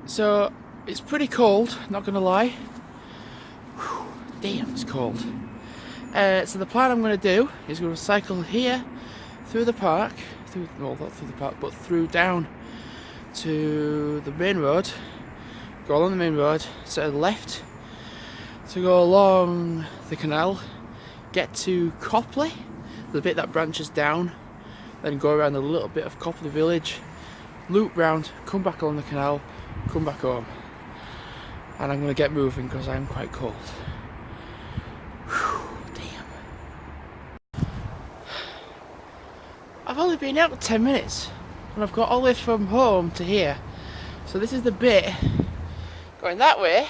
So it's pretty cold, not gonna lie. Whew, damn, it's cold. So the plan I'm gonna do is gonna cycle here through the park, well, not through the park, but through down to the main road. Go along the main road, set to the left to go along the canal, get to Copley, the bit that branches down, then go around a little bit of Copley Village, loop round, come back along the canal, come back home. And I'm going to get moving because I'm quite cold. Whew, damn. I've only been out for 10 minutes and I've got all the way from home to here. So this is the bit going that way,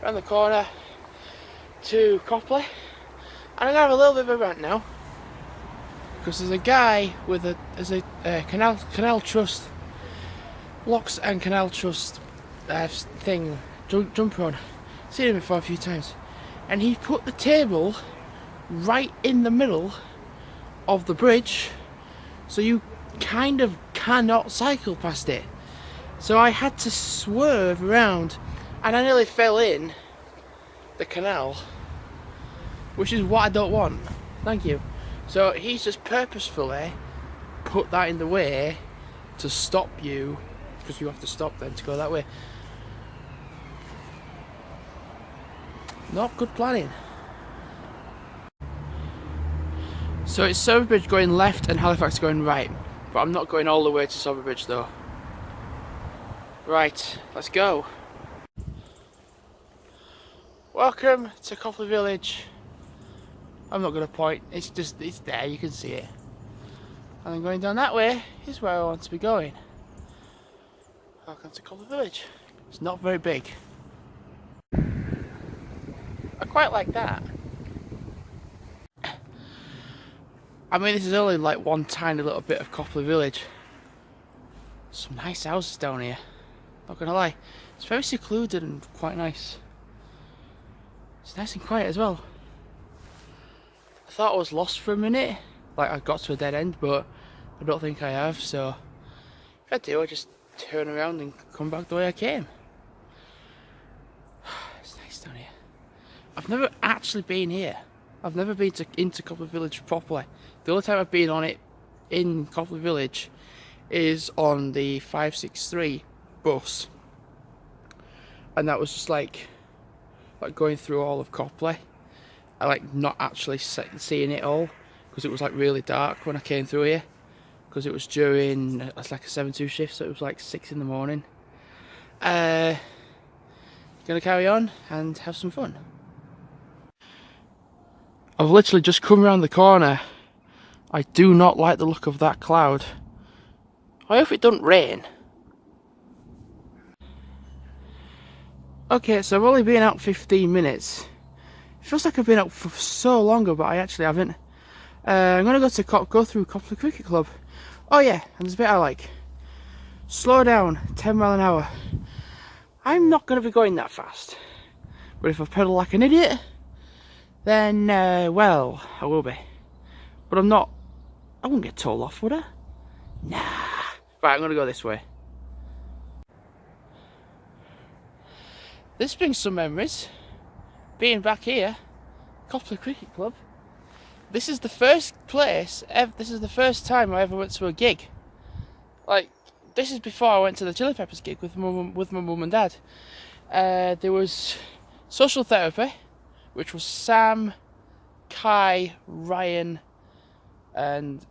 around the corner to Copley. And I'm going to have a little bit of a rant now. Because there's a guy with a canal trust, locks and canal trust thing, jumper on. Seen him before a few times. And he put the table right in the middle of the bridge, so you kind of cannot cycle past it. So I had to swerve around and I nearly fell in the canal, which is what I don't want. Thank you. So he's just purposefully put that in the way to stop you, because you have to stop then to go that way. Not good planning. So it's Silverbridge going left and Halifax going right, but I'm not going all the way to Silverbridge though. Right, let's go. Welcome to Copley Village. I'm not going to point, it's there, you can see it. And then going down that way is where I want to be going. Welcome to Copley Village. It's not very big. I quite like that. I mean, this is only like one tiny little bit of Copley Village. Some nice houses down here, not going to lie. It's very secluded and quite nice. It's nice and quiet as well. I thought I was lost for a minute, like I got to a dead end, but I don't think I have, so if I do, I just turn around and come back the way I came. It's nice down here. I've never actually been here. I've never been into Copley Village properly. The only time I've been on it in Copley Village is on the 563 bus, and that was just like going through all of Copley. I like not actually seeing it all because it was like really dark when I came through here, because it was during it's like a 7-2 shift, so it was like 6 in the morning. Gonna carry on and have some fun. I've literally just come around the corner. I do not like the look of that cloud. I hope it doesn't rain. Okay, so I've only been out 15 minutes. It feels like I've been out for so longer, but I actually haven't. I'm gonna go through Copley Cricket Club. Oh yeah, and there's a bit I like. Slow down, 10 mile an hour. I'm not gonna be going that fast, but if I pedal like an idiot, then well, I will be. But I'm not. I won't get told off, would I? Nah. Right, I'm gonna go this way. This brings some memories. Being back here, Copley Cricket Club. This is the first this is the first time I ever went to a gig. Like, this is before I went to the Chili Peppers gig with my mum and dad. There was social therapy, which was Sam, Kai, Ryan, and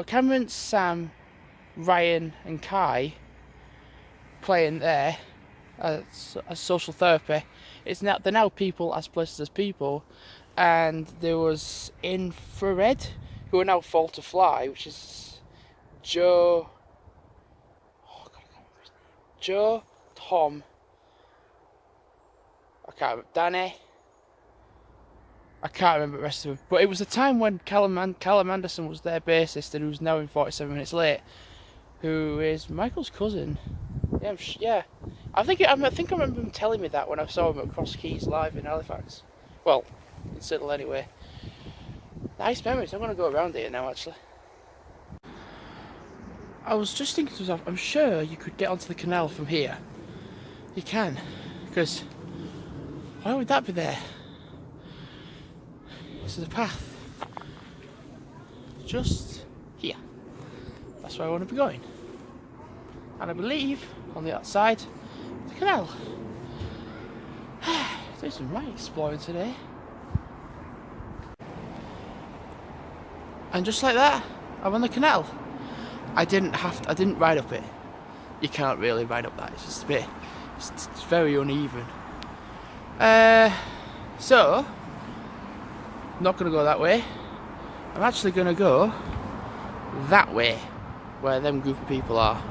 Cameron, Sam, Ryan, and Kai playing there as social therapy. They're now People as Places as People, and there was Infrared, who are now Fall to Fly, which is Joe, I can't remember his name. Joe, Tom, I can't remember, Danny, I can't remember the rest of them, but it was a time when Callum Anderson was their bassist, and who's now in 47 Minutes Late, who is Michael's cousin. Yeah, I think I remember him telling me that when I saw him at Cross Keys live in Halifax. Well, in Siddle anyway. Nice memories. I'm going to go around here now, actually. I was just thinking to myself, I'm sure you could get onto the canal from here. you can, because why would that be there? This is a path just here. That's where I want to be going, and I believe on the outside the canal. There's some right exploring today. And just like that, I'm on the canal. I didn't ride up it. You can't really ride up that. It's just a bit, it's very uneven. So, I'm not gonna go that way. I'm actually gonna go that way, where them group of people are,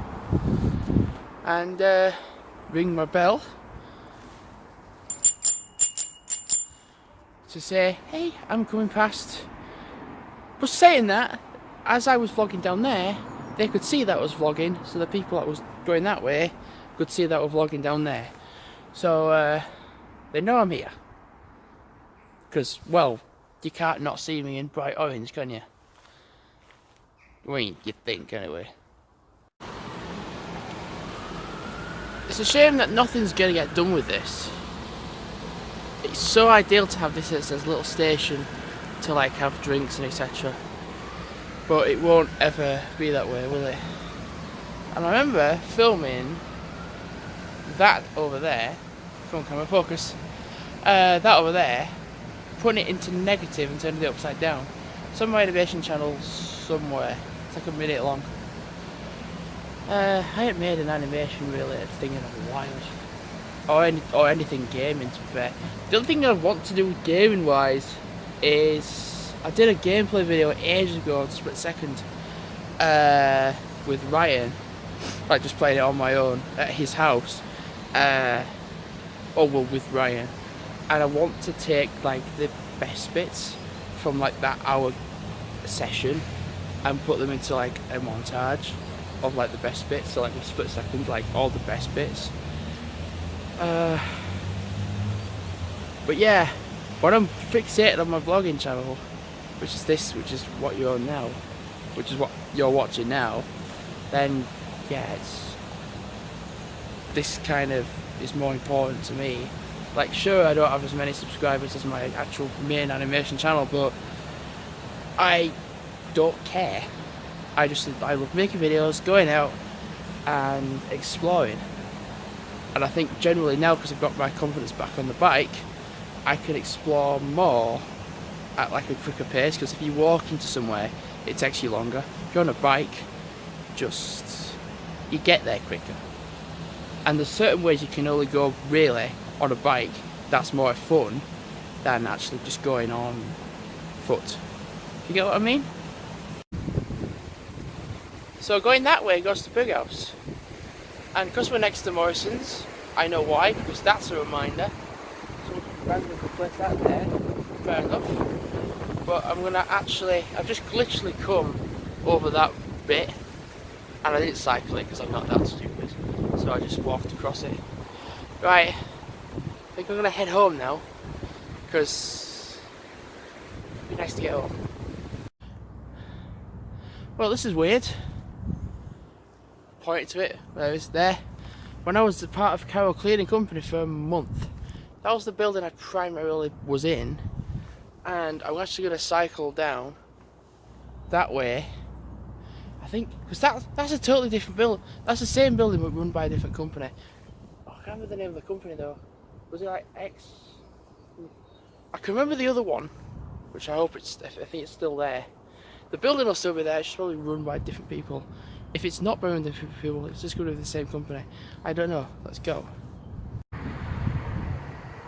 and ring my bell to say, hey, I'm coming past. But saying that, as I was vlogging down there, they could see that I was vlogging, so the people that was going that way could see that I was vlogging down there. So they know I'm here. Because, well, you can't not see me in bright orange, can you? I mean, you'd think anyway. It's a shame that nothing's going to get done with this. It's so ideal to have this as a little station to like have drinks and etc. But it won't ever be that way, will it? And I remember filming that over there. Come on, camera, focus. That over there, putting it into negative and turning it upside down. Some animation channel somewhere. It's like a minute long. I haven't made an animation really thing in a while. Or anything gaming, to be fair. The other thing I want to do with gaming wise is I did a gameplay video ages ago, on Split Second, with Ryan, like just playing it on my own at his house, with Ryan, and I want to take like the best bits from like that hour session and put them into like a montage of like the best bits, so like a Split Second, like all the best bits. But yeah, when I'm fixated on my vlogging channel, which is what you're on now, which is what you're watching now, then yeah, this kind of is more important to me. Like, sure, I don't have as many subscribers as my actual main animation channel, but I don't care. I love making videos, going out and exploring. And I think generally now, because I've got my confidence back on the bike, I can explore more at like a quicker pace, because if you walk into somewhere, it takes you longer. If you're on a bike, you get there quicker. And there's certain ways you can only go really on a bike that's more fun than actually just going on foot. You get what I mean? So going that way goes to Big House. And because we're next to Morrison's, I know why, because that's a reminder. So randomly place that there, fair enough. But I've just literally come over that bit, and I didn't cycle it because I'm not that stupid. So I just walked across it. Right, I think I'm going to head home now, because it'd be nice to get home. Well, this is weird. Pointed to it, there it is there. When I was a part of Carol Cleaning Company for a month, that was the building I primarily was in, and I'm actually going to cycle down that way. I think, because that's a totally different building. That's the same building but run by a different company. Oh, I can't remember the name of the company though. Was it like X? I can remember the other one, which I think it's still there. The building will still be there, it's just probably run by different people. If it's not by different people, it's just going to be the same company. I don't know. Let's go.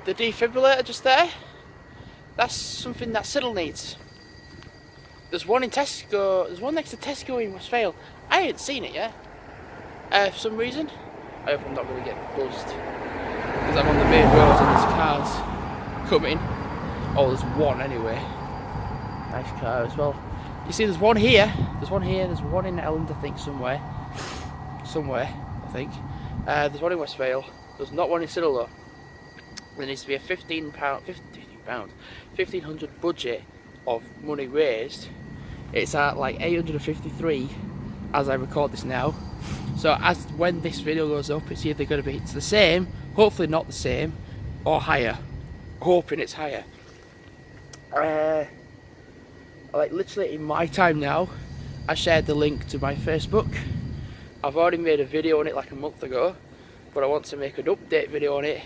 The defibrillator just there. That's something that Siddle needs. There's one in Tesco. There's one next to Tesco in Westphale. I ain't seen it yet. For some reason. I hope I'm not going to get buzzed, because I'm on the main road and there's cars coming. Oh, there's one anyway. Nice car as well. You see, there's one here, there's one in Elland, I think, somewhere, I think. There's one in Westphale. There's not one in Siddle though. There needs to be a £1,500 budget of money raised. It's at like 853 as I record this now. So when this video goes up, it's either going to be the same Hopefully not the same, or higher. Hoping it's higher. Like literally in my time now, I shared the link to my Facebook. I've already made a video on it like a month ago, but I want to make an update video on it,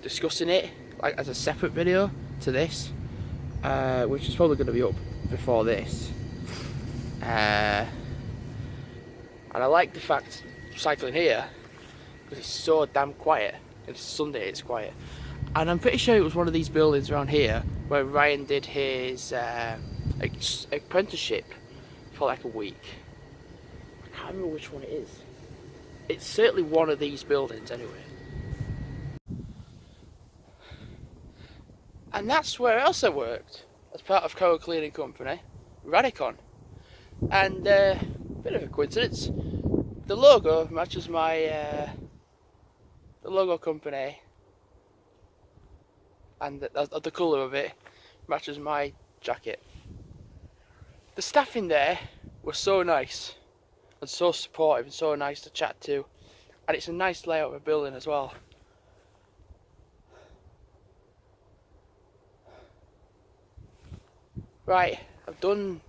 discussing it like as a separate video to this, which is probably going to be up before this. And I like the fact cycling here because it's so damn quiet. It's Sunday, it's quiet, and I'm pretty sure it was one of these buildings around here where Ryan did his apprenticeship for like a week. I can't remember which one it is. It's certainly one of these buildings anyway. And that's where else I worked as part of car cleaning company, Radicon. And bit of a coincidence, the logo matches my the logo company, and the colour of it matches my jacket. The staff in there were so nice and so supportive and so nice to chat to, and it's a nice layout of a building as well. Right, I've done,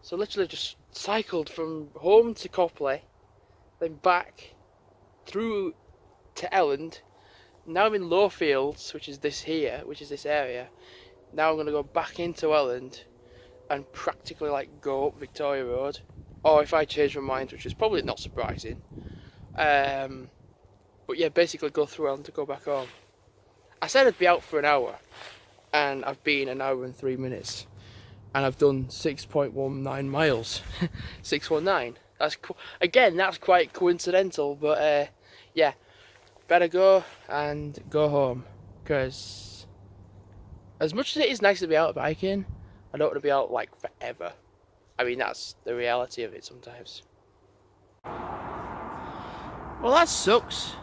so literally just cycled from home to Copley, then back through to Elland. Now I'm in Lowfields, which is this area. Now I'm going to go back into Elland and practically like go up Victoria Road, or if I change my mind, which is probably not surprising, but yeah, basically go through Elland to go back home. I said I'd be out for an hour, and I've been an hour and 3 minutes, and I've done 6.19 miles. 619. That's quite coincidental, but yeah, better go and go home, because as much as it is nice to be out biking, I don't want to be out like forever. I mean, that's the reality of it sometimes. Well, that sucks.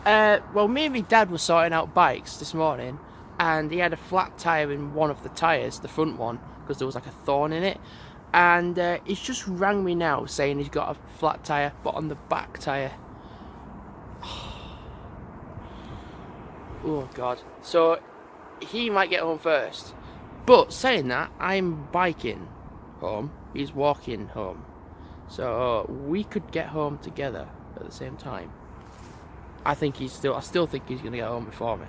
Well, me and my dad were sorting out bikes this morning, and he had a flat tyre in one of the tyres, the front one, because there was like a thorn in it. And he's just rang me now saying he's got a flat tyre, but on the back tyre. Oh God. So he might get home first. But saying that, I'm biking home, he's walking home. So we could get home together at the same time. I still think he's gonna get home before me.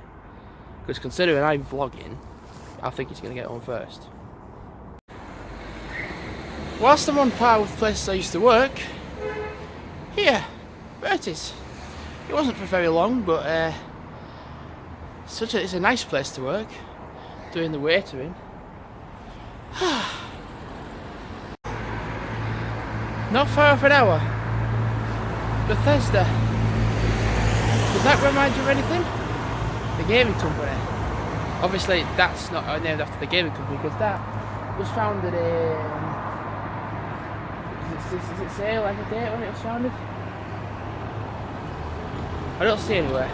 Because considering I'm vlogging, I think he's gonna get home first. Whilst I'm on par with places I used to work, here, Bertie's. It wasn't for very long, but it's a nice place to work, doing the waitering. Not far off an hour. Bethesda. Does that remind you of anything? The gaming company. Obviously, that's not named after the gaming company, because that was founded in... Does it say like a date when it was founded? I don't see anywhere.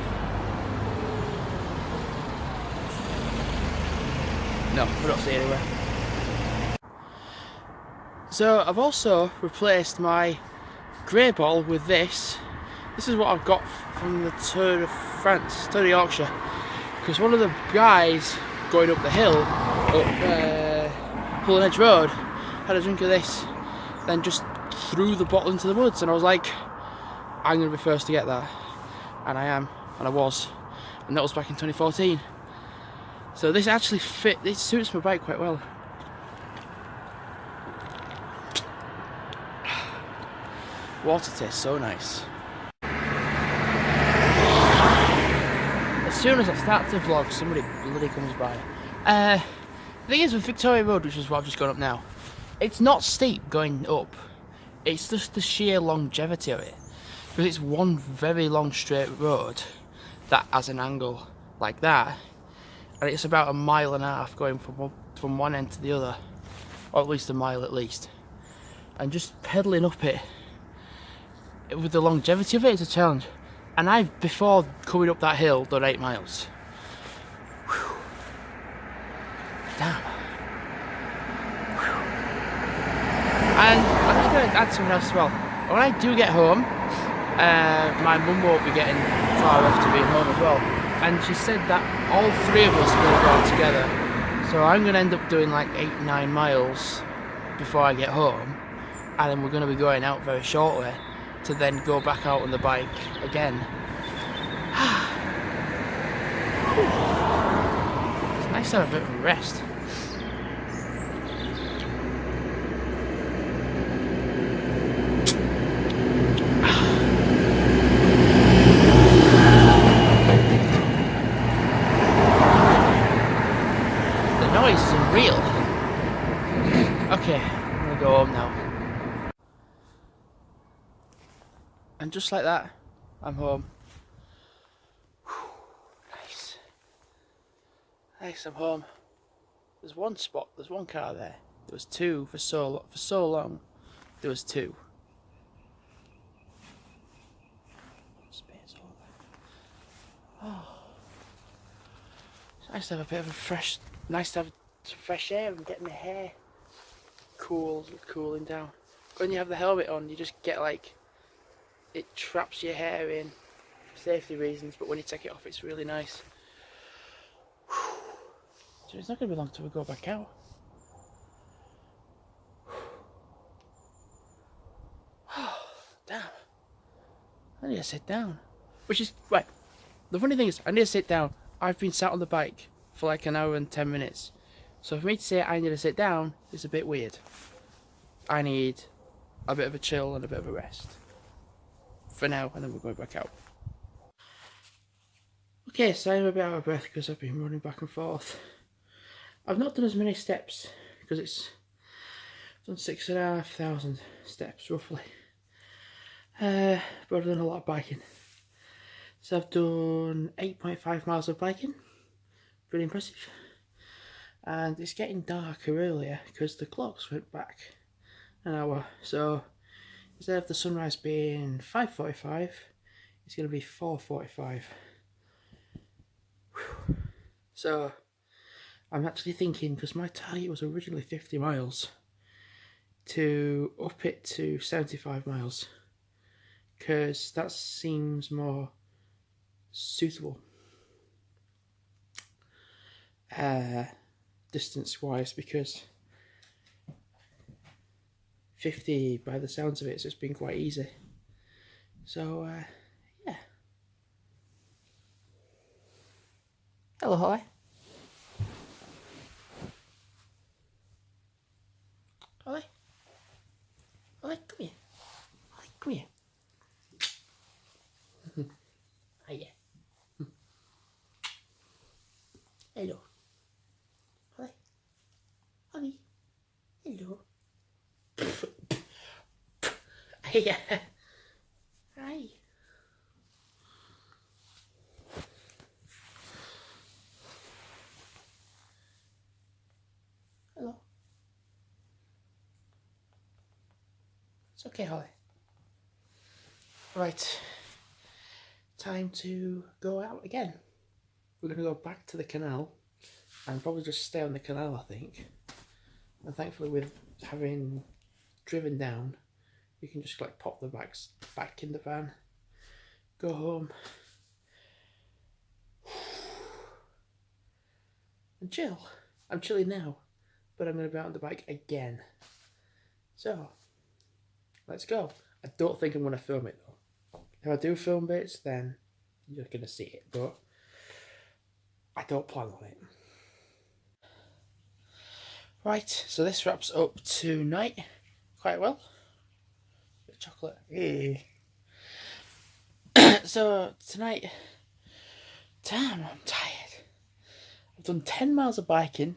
No, I don't see anywhere. So I've also replaced my grey ball with this. This is what I've got from the Tour de France, Tour de Yorkshire. Because one of the guys going up the hill, up Hull Edge Road, had a drink of this, then just threw the bottle into the woods, and I was like, I'm going to be first to get that. And I am, and I was. And that was back in 2014. So this actually it suits my bike quite well. Water tastes so nice. As soon as I start to vlog, somebody bloody comes by. The thing is, with Victoria Road, which is what I've just gone up now, it's not steep going up. It's just the sheer longevity of it. Because it's one very long straight road that has an angle like that. And it's about 1.5 miles going from one end to the other. Or at least 1 mile at least. And just pedalling up it, with the longevity of it, is a challenge. And I've, before coming up that hill, done 8 miles. Whew. Damn. Whew. And I'm just going to add something else as well. When I do get home, my mum won't be getting far off to being home as well. And she said that all three of us are going to go out together. So I'm going to end up doing like 8-9 miles before I get home. And then we're going to be going out very shortly to then go back out on the bike again. It's nice to have a bit of a rest. The noise is unreal. Okay, I'm gonna go home now. And just like that, I'm home. Whew, nice. Nice, I'm home. There's one spot, there's one car there. There was two for so long. There was two. Space all there. Oh. It's nice to have a bit of a fresh, nice to have some fresh air and get my hair cooling down. When you have the helmet on, you just get like, it traps your hair in for safety reasons, but when you take it off, it's really nice. Whew. So it's not going to be long till we go back out. Oh, damn. I need to sit down. Which is, right, the funny thing is, I need to sit down. I've been sat on the bike for like an hour and 10 minutes. So for me to say I need to sit down is a bit weird. I need a bit of a chill and a bit of a rest. For now, and then we're going back out. Okay, so I'm a bit out of breath because I've been running back and forth. I've not done as many steps because it's done 6,500 steps roughly. But I've done a lot of biking. So I've done 8.5 miles of biking. Pretty impressive. And it's getting darker earlier because the clocks went back an hour. So instead of the sunrise being 5:45, it's going to be 4:45. So I'm actually thinking, because my target was originally 50 miles, to up it to 75 miles. Because that seems more suitable. Distance wise, because 50 by the sounds of it, so it's been quite easy. So yeah. Hello, Holly. Holly? Holly, come here. Holly, come here. Hiya. Hello. Holly. Holly. Hello. Hiya. Hi. Hello. It's okay, Holly. Right. Time to go out again. We're going to go back to the canal and probably just stay on the canal, I think. And thankfully, with having driven down, you can just like pop the bags back in the van, go home, and chill. I'm chilling now, but I'm going to be out on the bike again. So, let's go. I don't think I'm going to film it though. If I do film bits, then you're going to see it, but I don't plan on it. Right, so this wraps up tonight quite well. Bit of chocolate. Hey. So tonight, damn, I'm tired. I've done 10 miles of biking,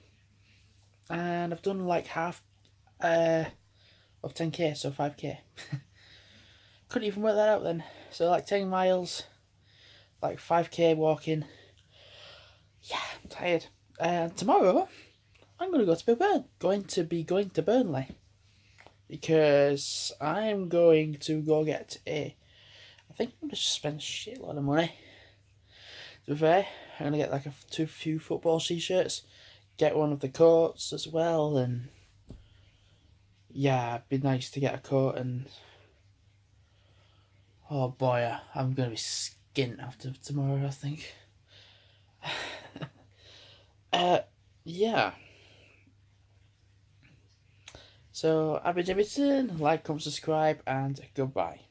and I've done like half of 10k, so 5k. Couldn't even work that out then. So like 10 miles, like 5k walking. Yeah, I'm tired. And tomorrow, I'm going to go to Burnley, because I'm going to go get I think I'm going to spend a shitload of money. To be fair, I'm going to get like a few football t-shirts, get one of the coats as well, and yeah, it'd be nice to get a coat and Oh boy, I'm gonna be skint after tomorrow, I think. Yeah. So, I've been Davidson, like, comment, subscribe, and goodbye.